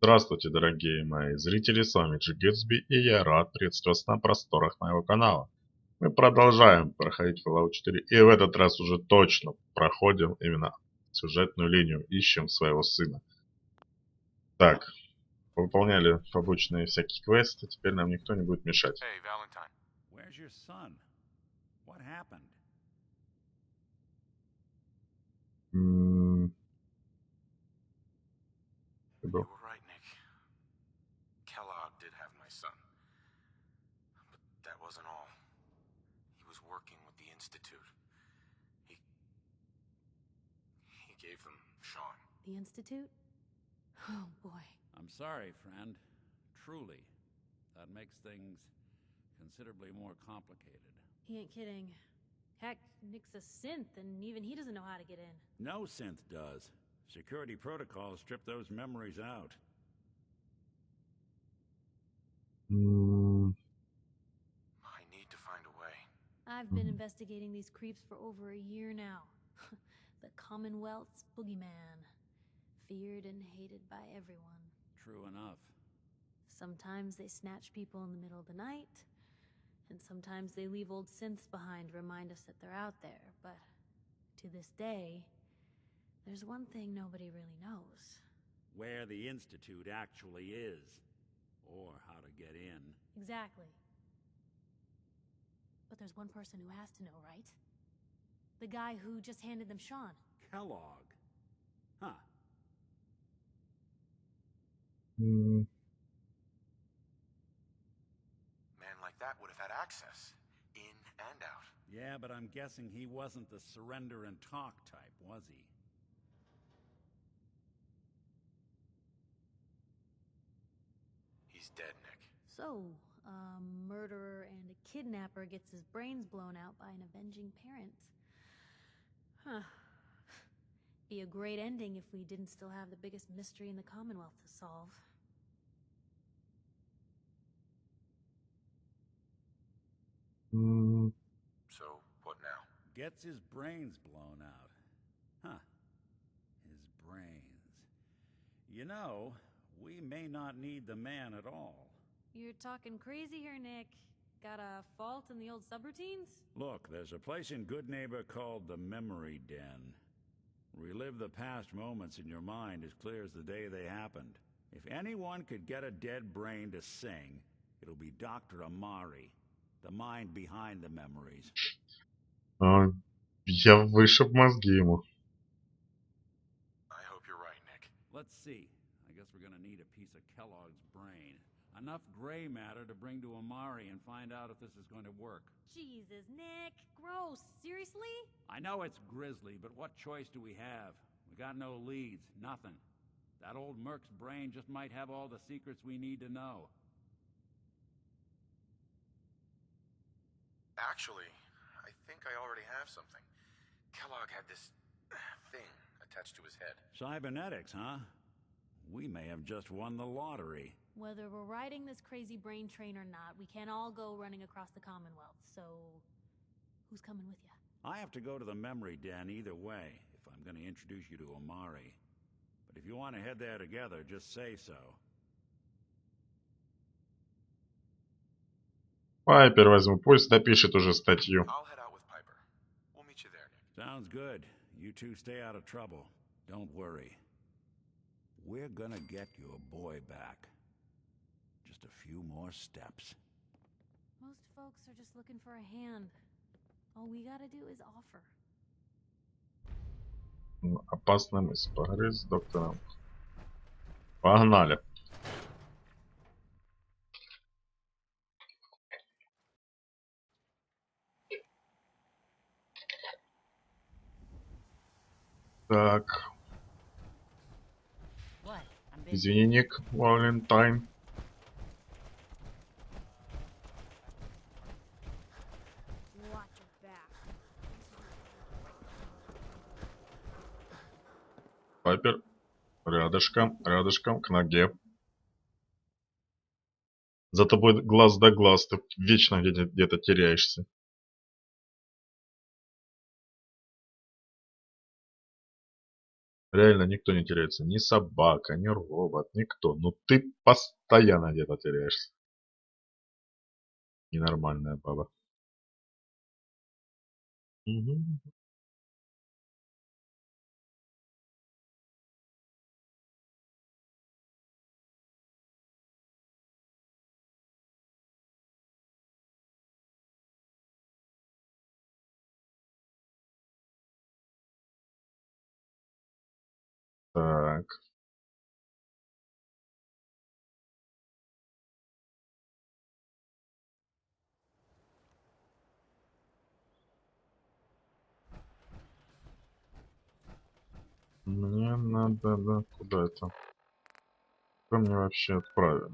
Здравствуйте, дорогие мои зрители, с вами Гэтсби, и я рад приветствовать вас на просторах моего канала. Мы продолжаем проходить Fallout 4, и в этот раз уже точно проходим именно сюжетную линию, ищем своего сына. Так, выполняли побочные всякие квесты, теперь нам никто не будет мешать. Hey, Valentine. Where's your son? What happened? Ты You был. were right, Nick. Kellogg did have my son. But that wasn't all. He was working with the Institute. He gave them Sean. The Institute? Oh boy. I'm sorry, friend. Truly. That makes things considerably more complicated. He ain't kidding. Heck, Nick's a synth, and even he doesn't know how to get in. No synth does. Security protocols strip those memories out. I need to find a way. I've been investigating these creeps for over a year now. The Commonwealth's boogeyman. Feared and hated by everyone. True enough. Sometimes they snatch people in the middle of the night, and sometimes they leave old synths behind to remind us that they're out there, but to this day, there's one thing nobody really knows. Where the Institute actually is. Or how to get in. Exactly. But there's one person who has to know, right? The guy who just handed them Sean. Kellogg. Huh. Man like that would have had access. In and out. Yeah, but I'm guessing he wasn't the surrender and talk type, was he? He's dead, Nick. So, a murderer and a kidnapper gets his brains blown out by an avenging parent. Huh. Be a great ending if we didn't still have the biggest mystery in the Commonwealth to solve. So, what now? Gets his brains blown out. Huh. His brains. You know, we may not need the man at all. You're talking crazy here, Nick. Got a fault in the old subroutines? Look, there's a place in Good Neighbor called the Memory Den. Relive the past moments in your mind as clear as the day they happened. If anyone could get a dead brain to sing, it'll be Dr. Amari, the mind behind the memories. Я вышиб мозги ему. I hope you're right, Nick. Let's see. I guess we're gonna need a piece of Kellogg's brain. Enough gray matter to bring to Amari and find out if this is going to work. Jesus, Nick. Gross. Seriously? I know it's grisly, but what choice do we have? We got no leads, nothing. That old Merc's brain just might have all the secrets we need to know. Actually, I think I already have something. Kellogg had this thing attached to his head. Cybernetics, huh? We may have just won the lottery. Whether we're riding this crazy brain train or not, we can't all go running across the Commonwealth, so who's coming with you? I have to go to the Memory Den either way, if I'm going to introduce you to Amari. But if you want to head there together, just say so. Пайпер возьму, пусть допишет уже статью. I'll head out with Piper. We'll meet you there, Nick. Sounds good. You two stay out of trouble. Don't worry. We're gonna get your boy back. Just a few more steps. Most folks are just looking for a hand. All we gotta do is offer. Опасная мысль. Поговорить с доктором. Погнали. Так. What? I'm busy. Извини, Ник, Валентайн. Watch your back. Пайпер. Рядышком, рядышком, к ноге. За тобой глаз да глаз, ты вечно где-то теряешься. Реально никто не теряется. Ни собака, ни робот, никто. Ну ты постоянно где-то теряешься. Ненормальная баба. Мгм. Так. Мне надо, да, куда это? Куда мне вообще отправить?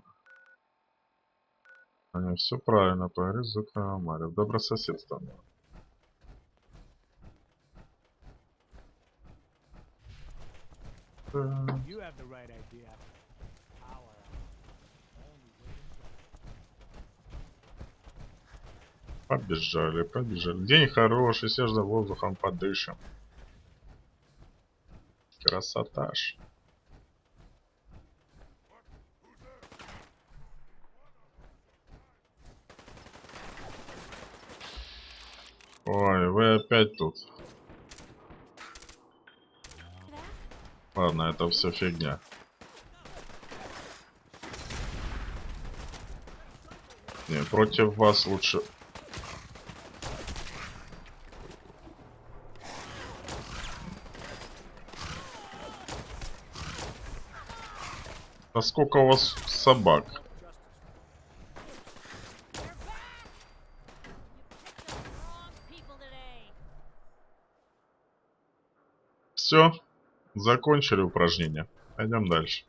Они все правильно, по горизонту Мария. Добрососедство. Так, You have the right idea. Power. Only way. побежали, побежали. День хороший, свежим воздухом подышим. Красота ж. Ой, вы опять тут. Ладно, это все фигня. Не, против вас лучше... А сколько у вас собак? Все, закончили упражнение. Пойдем дальше.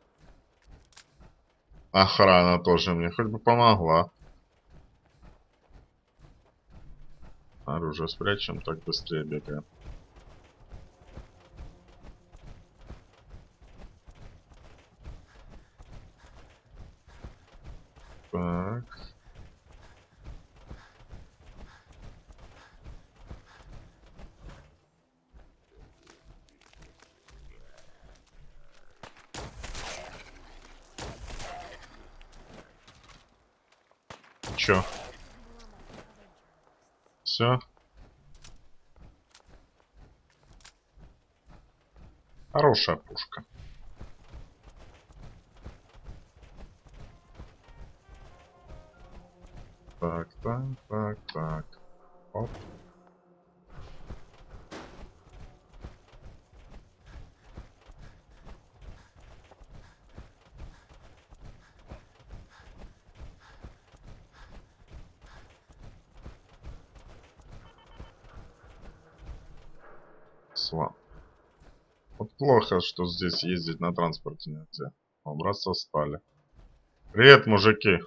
Охрана тоже мне хоть бы помогла. Оружие спрячем, так быстрее бегаем. Так. Чё? Все? Хорошая пушка. Так, так, так, так. Оп. Слава. Вот плохо, что здесь ездить на транспорте нельзя. Образца стали. Привет, мужики.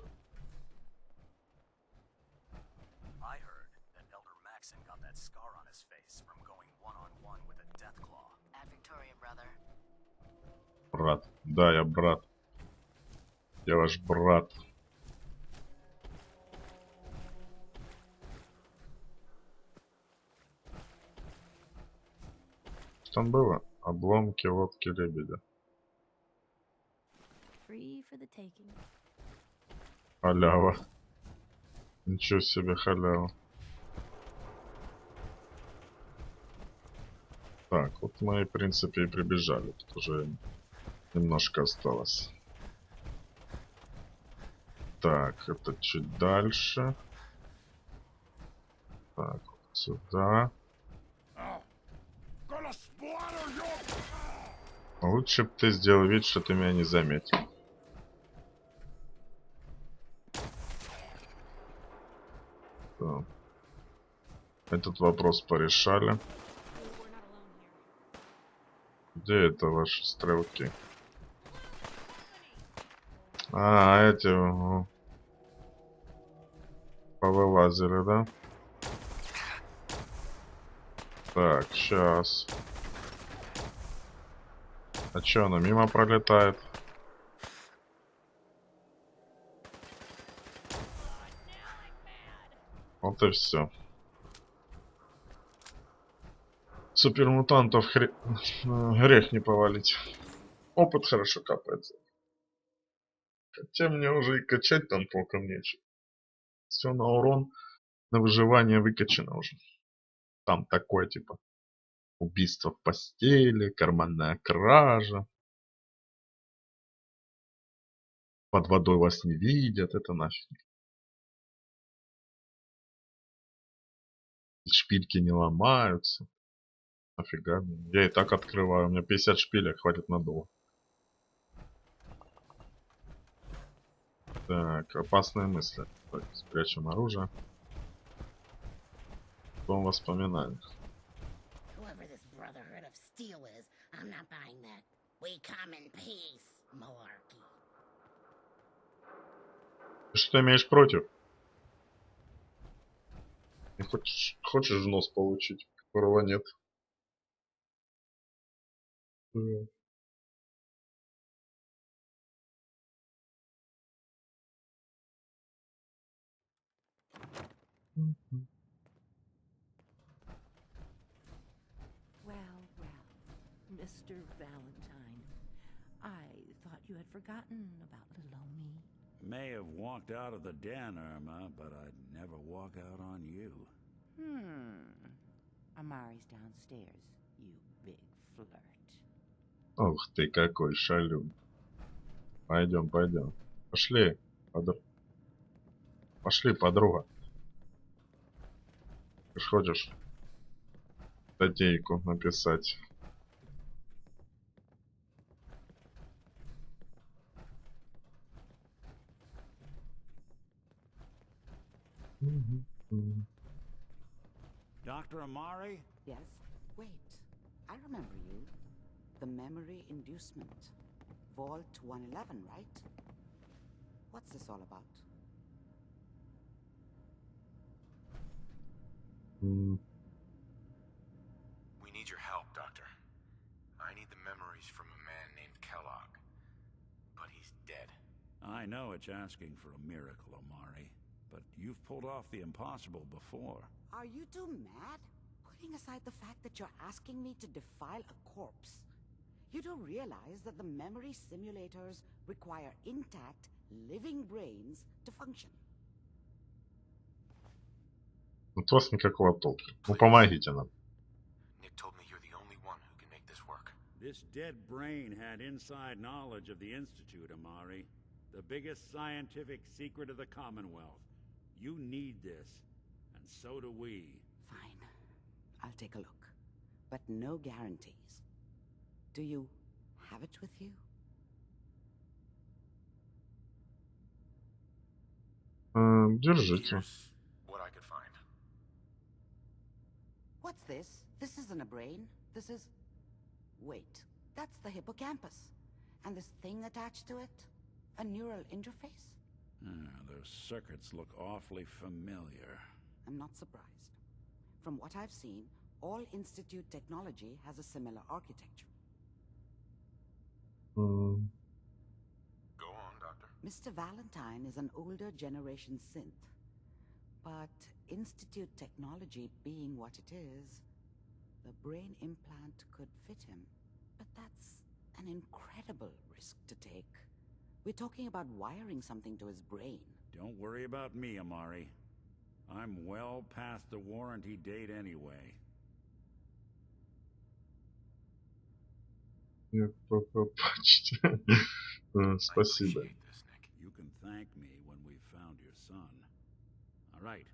I heard that Elder Maxon got that scar on his face from going one-on-one with a Deathclaw. At Victoria, brother. Брат. Да, я брат. Я ваш брат. Что там было? Обломки лодки лебедя. Free for the taking. Халява. Ничего себе халява. Так, вот мы, в принципе, и прибежали. Тут уже немножко осталось. Так, это чуть дальше. Так, вот сюда. Лучше бы ты сделал вид, что ты меня не заметил. Так. Этот вопрос порешали. Где это ваши стрелки? А, эти повылазили, да? Так, сейчас. А чё, она мимо пролетает? Вот и все. Супермутантов грех не повалить. Опыт хорошо капается. Хотя мне уже и качать там толком нечего. Все на урон, на выживание выкачано уже. Там такое типа убийство в постели, карманная кража. Под водой вас не видят, это нафиг. И шпильки не ломаются. Нафига мне. Я и так открываю. У меня 50 шпилек, хватит надолго. Так, опасные мысли. Так, спрячем оружие. Дом воспоминаний. Whoever this Brotherhood of Steel is, I'm not buying that. We come in peace, malarkey. Ты что имеешь против? Не хочешь в нос получить, которого нет? Well, Mr. Valentine, I thought you had forgotten about little old me. May have walked out of the den, Irma, but I'd never walk out on you. Amari's downstairs, you big flirt. Ух ты, какой шалун. Пойдем, пойдем. Пошли, пошли, подруга. Ты ж хочешь статейку написать. Dr. Amari? Yes? Wait. I remember you. The memory inducement. Vault 111, right? What's this all about? We need your help, Doctor. I need the memories from a man named Kellogg. But he's dead. I know it's asking for a miracle, Amari, but you've pulled off the impossible before. Are you two mad? Putting aside the fact that you're asking me to defile a corpse, you do realize that the memory simulators require intact, living brains to function. От вас никакого толку. Ну помогите нам. Nick told me you're the only one who can make this work. This dead brain had inside knowledge of the Institute, Amari. The biggest scientific secret of the Commonwealth. You need this, and so do we. Fine. I'll take a look. But no guarantees. Do you have it with you? Держите. Here's what I could find. What's this? This isn't a brain. This is... Wait. That's the hippocampus. And this thing attached to it? A neural interface? Those circuits look awfully familiar. I'm not surprised. From what I've seen, all Institute technology has a similar architecture. Go on, Doctor. Mr. Valentine is an older generation synth. But Institute technology being what it is, the brain implant could fit him. But that's an incredible risk to take. We're talking about wiring something to his brain. Don't worry about me, Amari. I'm well past the warranty date anyway. Почти. Спасибо. I appreciate this, Nick. You can thank me when we've found your son. All right,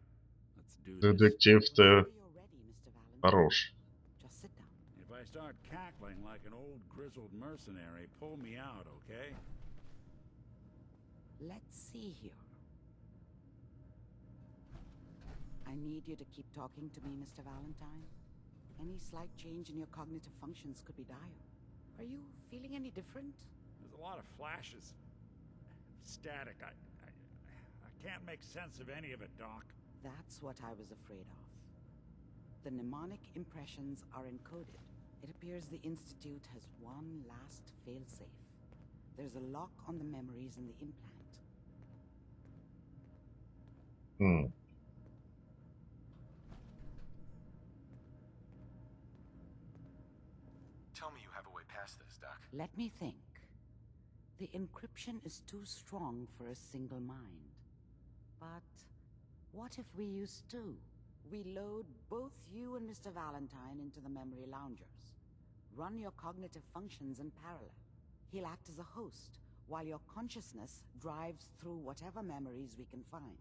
let's do this. Детектив-то Whenever you're ready, Mr. Valentine. хорош. Just sit down. If I start cackling like an old grizzled mercenary, pull me out, okay? Let's see here. I need you to keep talking to me, Mr. Valentine. Any slight change in your cognitive functions could be dire. Are you feeling any different? There's a lot of flashes. Static. I can't make sense of any of it, Doc. That's what I was afraid of. The mnemonic impressions are encoded. It appears the Institute has one last failsafe. There's a lock on the memories in the implant. Let me think. The encryption is too strong for a single mind. But what if we use two? We load both you and Mr. Valentine into the memory loungers. Run your cognitive functions in parallel. He'll act as a host, while your consciousness drives through whatever memories we can find.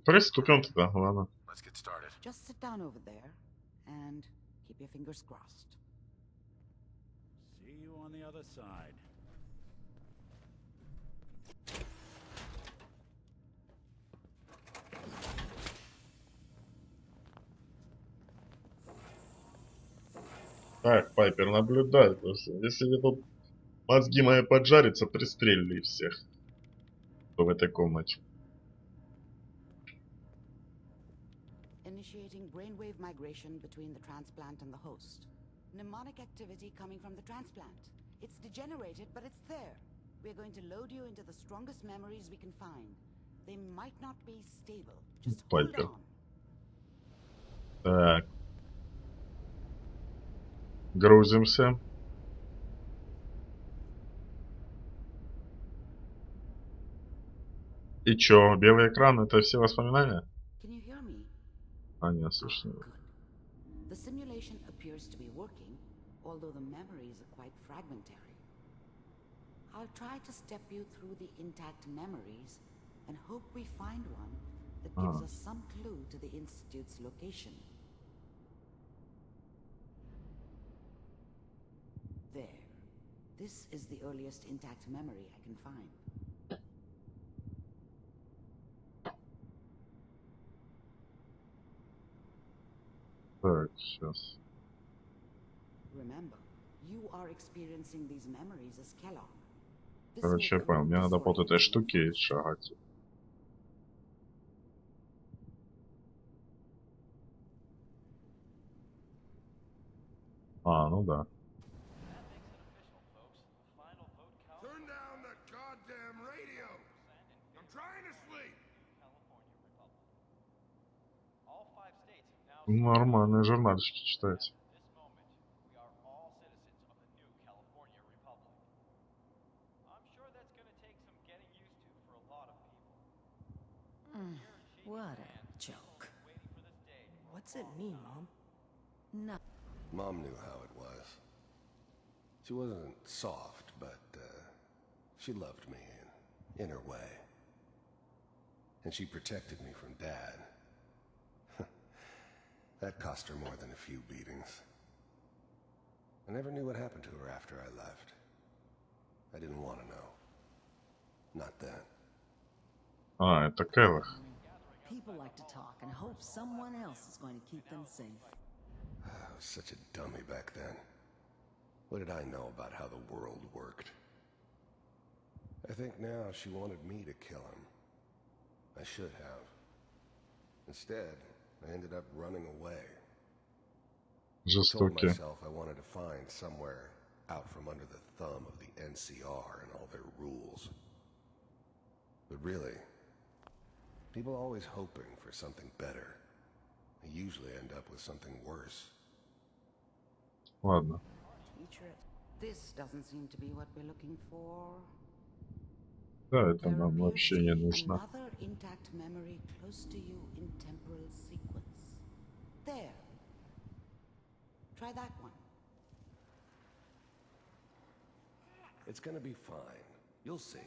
Приступим тогда, ладно. Let's get started. Just sit down over there and keep your fingers crossed. See you on the other side. Так, Пайпер наблюдает. Если не тут мозги мои поджарятся, пристрелили всех, кто в этой комнате. Initiating brainwave migration between the transplant and the host. Mnemonic activity coming from the transplant. It's degenerated, but it's there. We're going to load you into the strongest memories we can find. They might not be stable. Just hold Пайпер. on. Так. Грузимся. И чё, белый экран — это все воспоминания? Can you hear me? А, нет, слышно. Good. The simulation appears to be working, although the memories are quite fragmentary. I'll try to step you through the intact memories and hope we find one that gives us some clue to the Institute's location. There. This is the earliest intact memory I can find. Так, сейчас. Remember, you are experiencing these memories as Kellogg. This Короче, may я понял. prove Мне надо по вот этой disorienting at штуке first. шагать. А, ну да. Turn down the goddamn radio! I'm trying to sleep! Нормальные журнальчики читать. What a joke. What's it mean, Mom? No. Mom knew how it was. She wasn't soft, but she loved me in her way. And she protected me from Dad. That cost her more than a few beatings. I never knew what happened to her after I left. I didn't want to know. Not then. А, это Келлог. People like to talk and hope someone else is going to keep them safe. I was such a dummy back then. What did I know about how the world worked? I think now she wanted me to kill him. I should have. Instead, I ended up running away. I told Жестокие. myself I wanted to find somewhere out from under the thumb of the NCR and all their rules. But really, people are always hoping for something better. They usually end up with something worse. Ладно. This doesn't seem to be what we're looking for. Да, это There нам appears вообще to не be нужно. another intact memory close to you in temporal sequence. There. Try that one. It's gonna be fine. You'll see.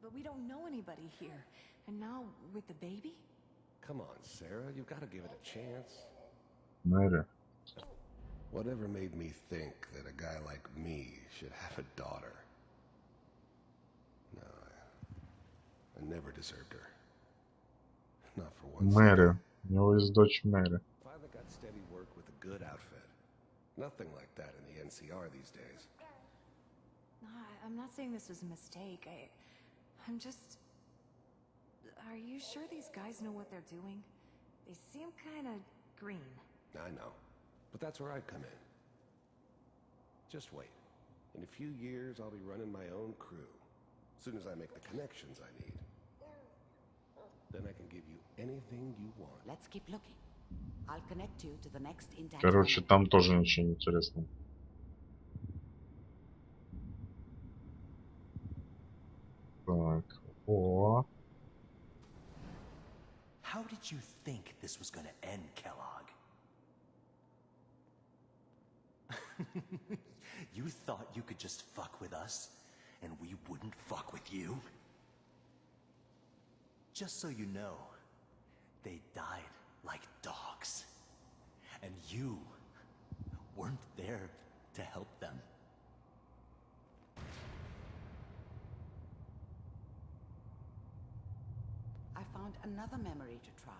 But we don't know anybody here. And now, with the baby? Come on, Sarah. You've got to give it a chance. Мэри. Whatever made me think that a guy like me should have a daughter? No, I never deserved her. Not for one Мэри. second. У него есть дочь Мэри. Finally got steady work with a good outfit. Nothing like that in the NCR these days. No, I'm not saying this was a mistake. I'm just... Are you sure these guys know what they're doing? They seem kind of green. I know. But that's where I come in. Just wait. In a few years, I'll be running my own crew. As soon as I make the connections I need. Then I can give you anything you want. Let's keep looking. I'll connect you to the next intact Короче, memory. там тоже ничего интересного. Так, о. How did you think this was gonna end, Kellogg? You thought you could just fuck with us, and we wouldn't fuck with you? Just so you know, they died like dogs. And you weren't there to help them. I found another memory to try.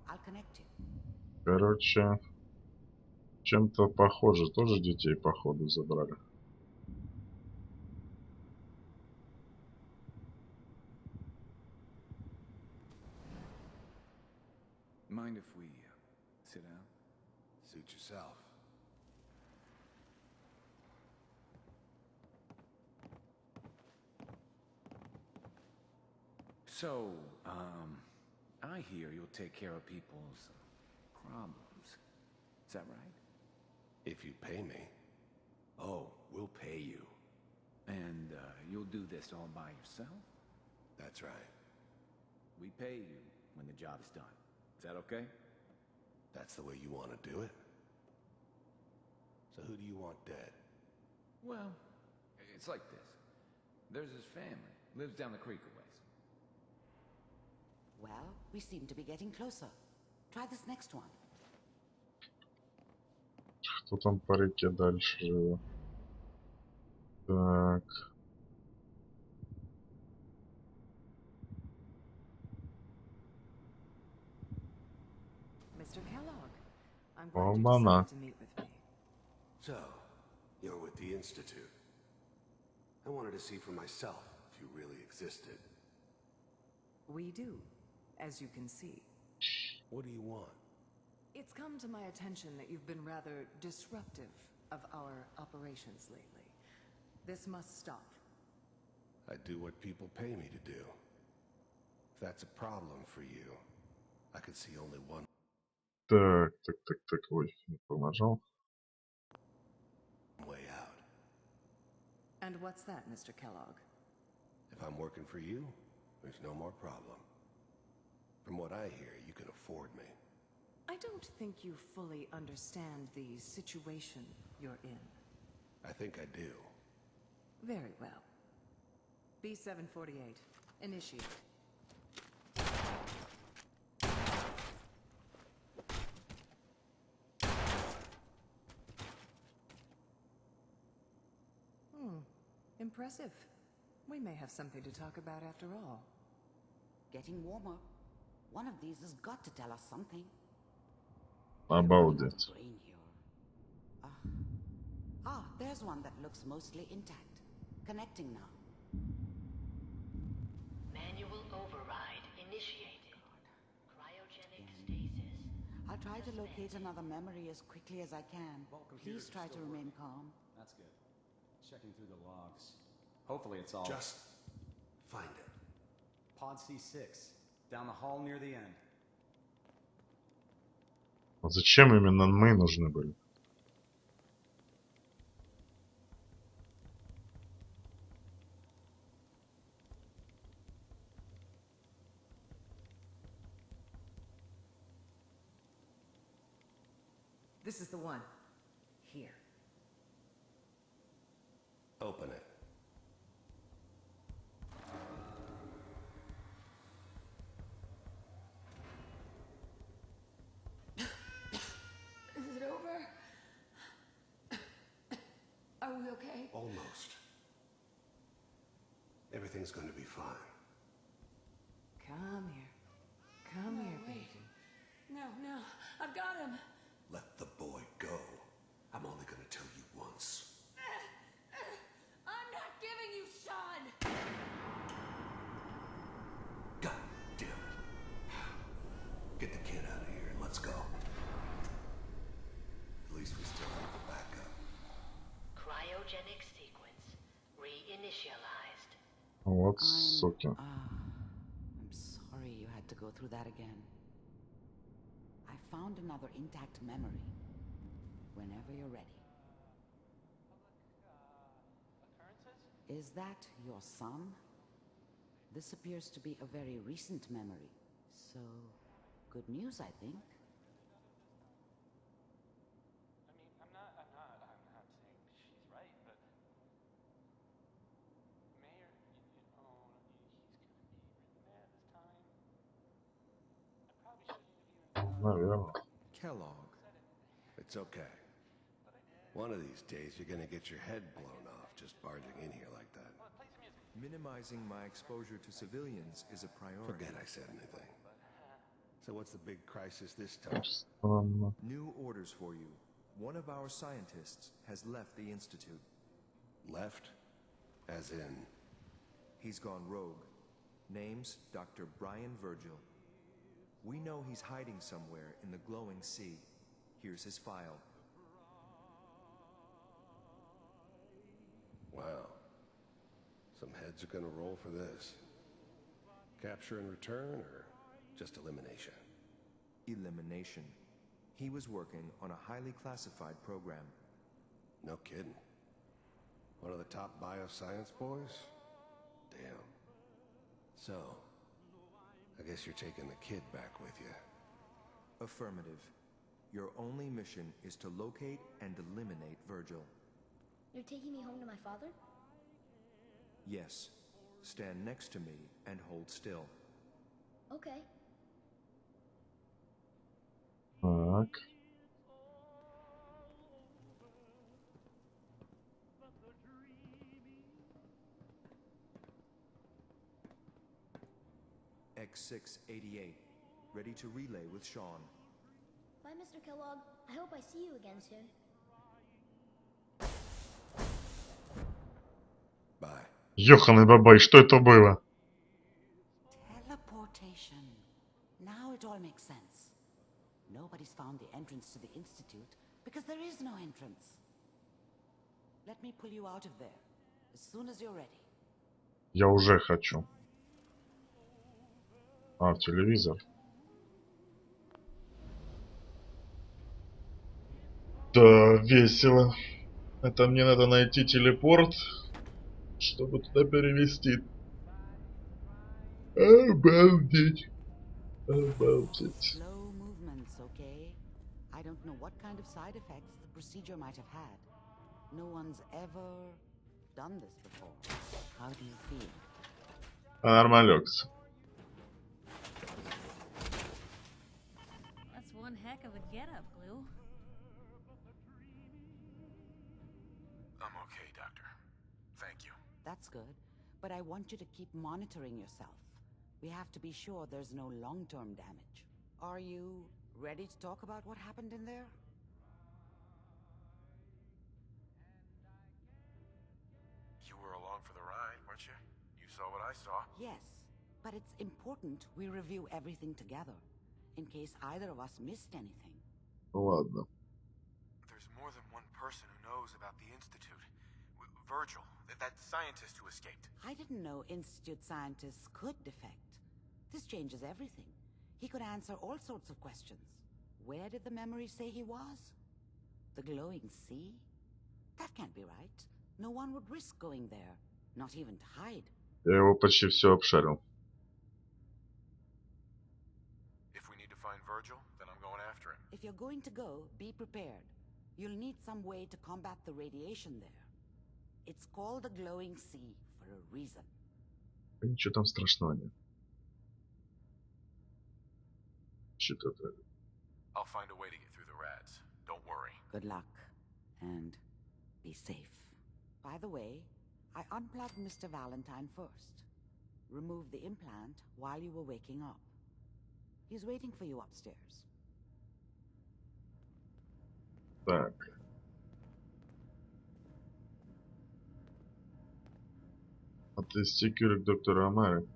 I'll connect you. Короче, чем-то похоже. Тоже детей, походу, забрали. Mind if we sit down? Suit yourself. So, I hear you'll take care of people's problems. Is that right? If you pay me. Oh, we'll pay you. And, you'll do this all by yourself? That's right. We pay you when the job's done. Is that okay? That's the way you want to do it? So who do you want dead? Well, it's like this. There's his family. Lives down the creek a ways. Well, we seem to be getting closer. Try this next one. Что там по реке дальше живо? Так. Mr. Kellogg, I'm glad you Оба-на. decided to meet with me. So, you're with the Institute. I wanted to see for myself if you really existed. We do, as you can see. What do you want? It's come to my attention that you've been rather disruptive of our operations lately. This must stop. I do what people pay me to do. If that's a problem for you, I could see only one Так. Ой, не то нажал. way out. And what's that, Mr. Kellogg? If I'm working for you, there's no more problem. From what I hear, you can afford me. I don't think you fully understand the situation you're in. I think I do. Very well. B-748, initiate. Impressive. We may have something to talk about after all. Getting warmer. One of these has got to tell us something. Обалдеть. Brain here. There's one that looks mostly intact. Connecting now. Manual override initiated. Cryogenic stasis. I'll try to locate another memory as quickly as I can. Please try to remain calm. That's good. Checking through the logs. Hopefully it's all... Just find it. Pod C6. Down the hall near the end. А зачем именно мы нужны были? This is the one. Here. Open it. Is it over? Are we okay? Almost. Everything's going to be fine. Come here. Come here, baby. No, I've got him. Let the boy go. I'm only going to tell you once. I'm not giving you Sean. God damn it. Get the kid out of here and let's go. At least we still have the backup. Cryogenic sequence reinitialized. Вот суки. I'm sorry you had to go through that again. I found another intact memory. Whenever you're ready. Is that your son? This appears to be a very recent memory. So, good news, I think. I mean, I'm not saying she's right, but Mayor, he's gonna be really mad this time. I probably shouldn't have even. Наверное. Kellogg. It's okay. One of these days you're gonna get your head blown off just barging in here like that. Minimizing my exposure to civilians is a priority. Forget I said anything. So what's the big crisis this time? New orders for you. One of our scientists has left the Institute. Left? As in? He's gone rogue. Name's Dr. Brian Virgil. We know he's hiding somewhere in the glowing sea. Here's his file. Wow. Some heads are gonna roll for this. Capture and return, or just elimination? Elimination. He was working on a highly classified program. No kidding. One of the top bioscience boys? Damn. So, I guess you're taking the kid back with you. Affirmative. Your only mission is to locate and eliminate Virgil. You're taking me home to my father? Yes. Stand next to me and hold still. Okay. Так. X688. Ready to relay with Sean. Bye, Mr. Kellogg. I hope I see you again soon. Bye. Ёханый бабай, что это было? Teleportation. Now it all makes sense. Nobody's found the entrance to the Institute because there is no entrance. Let me pull you out of there as soon as you're ready. Я уже хочу. А, телевизор. Да, весело. Это мне надо найти телепорт, чтобы туда перевести. Обалдеть. Обалдеть. Slow movements, okay? I don't know what kind of side effects the procedure might have had. No one's ever done this before. How do you feel? Нормалёкс. That's one heck of a getup, Blue. I'm okay, Doctor. Thank you. That's good, but I want you to keep monitoring yourself. We have to be sure there's no long-term damage. Are you ready to talk about what happened in there? You were along for the ride, weren't you? You saw what I saw. Yes, but it's important we review everything together, in case either of us missed anything. Ладно. There's more than one person who knows about the Institute. Virgil, that scientist who escaped. I didn't know Institute scientists could defect. This changes everything. He could answer all sorts of questions. Where did the memory say he was? The glowing sea? That can't be right. No one would risk going there, not even to hide. Я его почти все обшарил. If we need to find Virgil, then I'm going after him. If you're going to go, be prepared. You'll need some way to combat the radiation there. It's called the glowing sea for a reason. Ничего там страшного нет. Что-то... I'll find a way to get through the rats. Don't worry. Good luck. And be safe. By the way, I unplugged Mr. Valentine first. Removed the implant while you were waking up. He's waiting for you upstairs. Так. Отвезти Кюри к доктору Амаре.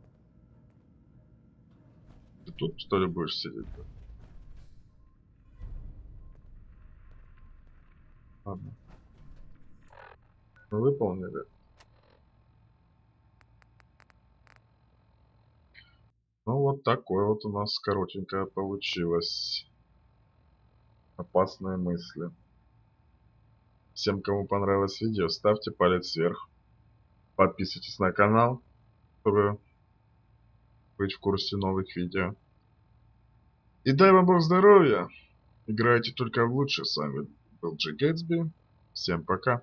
Ты тут, что ли, будешь сидеть? Ладно. Мы выполнили. Ну, вот такое вот у нас коротенькое получилось. опасные мысли. Всем, кому понравилось видео, ставьте палец вверх. Подписывайтесь на канал, чтобы быть в курсе новых видео. И дай вам Бог здоровья! Играйте только в лучшее. С вами был Джи Гэтсби. Всем пока.